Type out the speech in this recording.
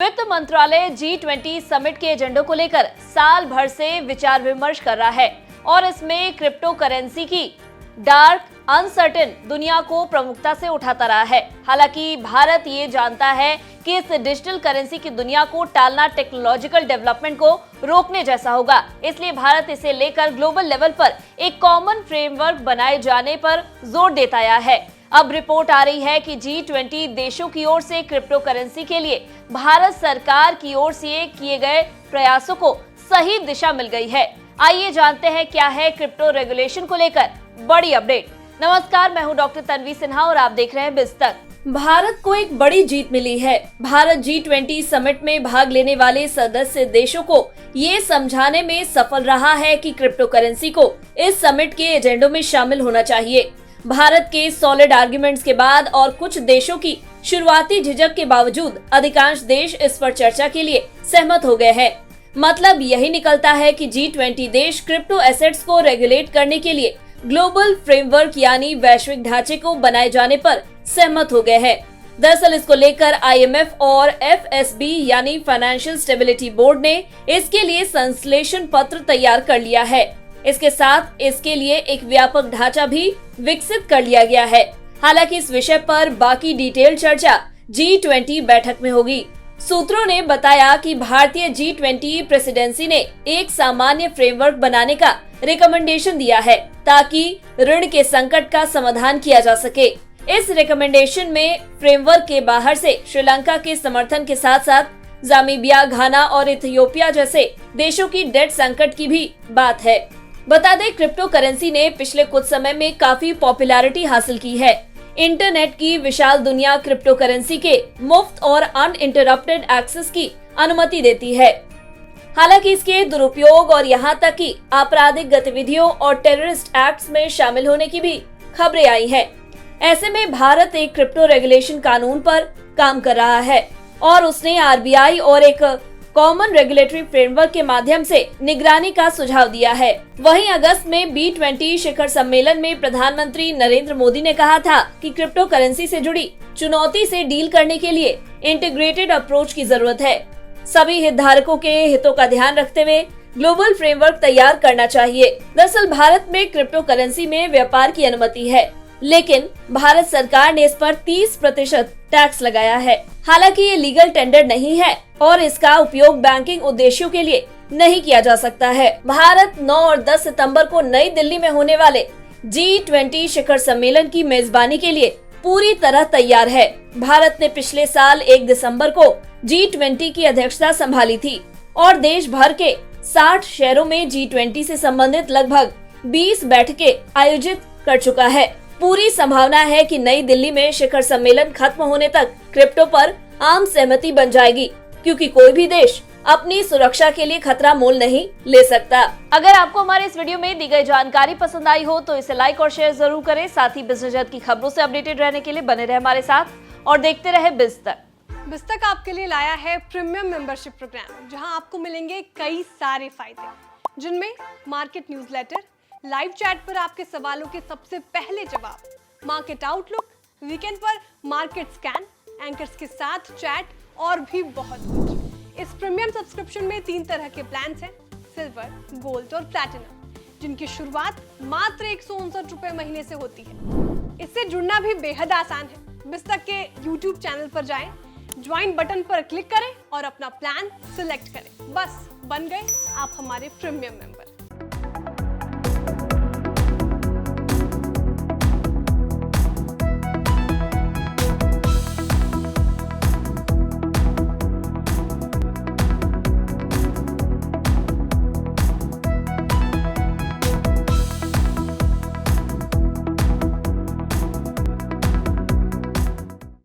वित्त मंत्रालय G20 summit के एजेंडों को लेकर साल भर से विचार विमर्श कर रहा है और इसमें क्रिप्टो करेंसी की डार्क अनसर्टेन दुनिया को प्रमुखता से उठाता रहा है। हालांकि भारत ये जानता है कि इस डिजिटल करेंसी की दुनिया को टालना टेक्नोलॉजिकल डेवलपमेंट को रोकने जैसा होगा, इसलिए भारत इसे लेकर ग्लोबल लेवल पर एक कॉमन फ्रेमवर्क बनाए जाने पर जोर देता आया है। अब रिपोर्ट आ रही है कि G20 देशों की ओर से क्रिप्टो करेंसी के लिए भारत सरकार की ओर से किए गए प्रयासों को सही दिशा मिल गई है। आइए जानते हैं क्या है क्रिप्टो रेगुलेशन को लेकर बड़ी अपडेट। नमस्कार, मैं हूं डॉक्टर तन्वी सिन्हा और आप देख रहे हैं बिस्तक। भारत को एक बड़ी जीत मिली है। भारत G20 समिट में भाग लेने वाले सदस्य देशों को ये समझाने में सफल रहा है कि क्रिप्टो करेंसी को इस समिट के एजेंडों में शामिल होना चाहिए। भारत के सॉलिड आर्गुमेंट्स के बाद और कुछ देशों की शुरुआती झिझक के बावजूद अधिकांश देश इस पर चर्चा के लिए सहमत हो गए हैं। मतलब यही निकलता है कि G20 देश क्रिप्टो एसेट्स को रेगुलेट करने के लिए ग्लोबल फ्रेमवर्क यानी वैश्विक ढांचे को बनाए जाने पर सहमत हो गए हैं। दरअसल इसको लेकर IMF और FSB यानी फाइनेंशियल स्टेबिलिटी बोर्ड ने इसके लिए संश्लेषण पत्र तैयार कर लिया है। इसके साथ इसके लिए एक व्यापक ढांचा भी विकसित कर लिया गया है। हालांकि इस विषय पर बाकी डिटेल चर्चा G20 बैठक में होगी। सूत्रों ने बताया कि भारतीय G20 प्रेसिडेंसी ने एक सामान्य फ्रेमवर्क बनाने का रिकमेंडेशन दिया है ताकि ऋण के संकट का समाधान किया जा सके। इस रिकमेंडेशन में फ्रेमवर्क के बाहर से श्रीलंका के समर्थन के साथ साथ जामीबिया, घाना और इथियोपिया जैसे देशों की डेट संकट की भी बात है। बता दें, क्रिप्टो करेंसी ने पिछले कुछ समय में काफी पॉपुलैरिटी हासिल की है। इंटरनेट की विशाल दुनिया क्रिप्टो करेंसी के मुफ्त और अनइंटरप्टेड एक्सेस की अनुमति देती है। हालांकि इसके दुरुपयोग और यहां तक कि आपराधिक गतिविधियों और टेररिस्ट एक्ट्स में शामिल होने की भी खबरें आई हैं। ऐसे में भारत एक क्रिप्टो रेगुलेशन कानून पर काम कर रहा है और उसने RBI और एक कॉमन रेगुलेटरी फ्रेमवर्क के माध्यम से निगरानी का सुझाव दिया है। वहीं अगस्त में B20 शिखर सम्मेलन में प्रधानमंत्री नरेंद्र मोदी ने कहा था कि क्रिप्टो करेंसी से जुड़ी चुनौती से डील करने के लिए इंटीग्रेटेड अप्रोच की जरूरत है। सभी हितधारकों के हितों का ध्यान रखते हुए ग्लोबल फ्रेमवर्क तैयार करना चाहिए। दरअसल भारत में क्रिप्टो करेंसी में व्यापार की अनुमति है, लेकिन भारत सरकार ने इस पर 30% टैक्स लगाया है। हालांकि ये लीगल टेंडर नहीं है और इसका उपयोग बैंकिंग उद्देश्यों के लिए नहीं किया जा सकता है। भारत 9 और 10 सितंबर को नई दिल्ली में होने वाले G20 शिखर सम्मेलन की मेजबानी के लिए पूरी तरह तैयार है। भारत ने पिछले साल 1 दिसंबर को G20 की अध्यक्षता संभाली थी और देश भर के 60 शहरों में G20 से संबंधित लगभग 20 बैठकें आयोजित कर चुका है। पूरी संभावना है कि नई दिल्ली में शिखर सम्मेलन खत्म होने तक क्रिप्टो पर आम सहमति बन जाएगी, क्योंकि कोई भी देश अपनी सुरक्षा के लिए खतरा मोल नहीं ले सकता। अगर आपको हमारे इस वीडियो में दी गई जानकारी पसंद आई हो तो इसे लाइक और शेयर जरूर करें। साथ ही बिजनेस जगत की खबरों से अपडेटेड रहने के लिए बने रहे हमारे साथ और देखते रहे बिस्तक। बिस्तक आपके लिए लाया है प्रीमियम मेंबरशिप प्रोग्राम, जहां आपको मिलेंगे कई सारे फायदे, जिनमें मार्केट न्यूज़लेटर, लाइव चैट पर आपके सवालों के सबसे पहले जवाब, मार्केट आउटलुक, वीकेंड पर मार्केट स्कैन, एंकर्स के साथ चैट और भी बहुत कुछ। इस प्रीमियम सब्सक्रिप्शन में 3 तरह के प्लान्स हैं, सिल्वर, गोल्ड और प्लैटिनम, जिनकी शुरुआत मात्र 159 रुपए महीने से होती है। इससे जुड़ना भी बेहद आसान है। बिस्तक के YouTube चैनल पर जाएं, ज्वाइन बटन पर क्लिक करें और अपना प्लान सिलेक्ट करें। बस बन गए आप हमारे प्रीमियम मेंबर।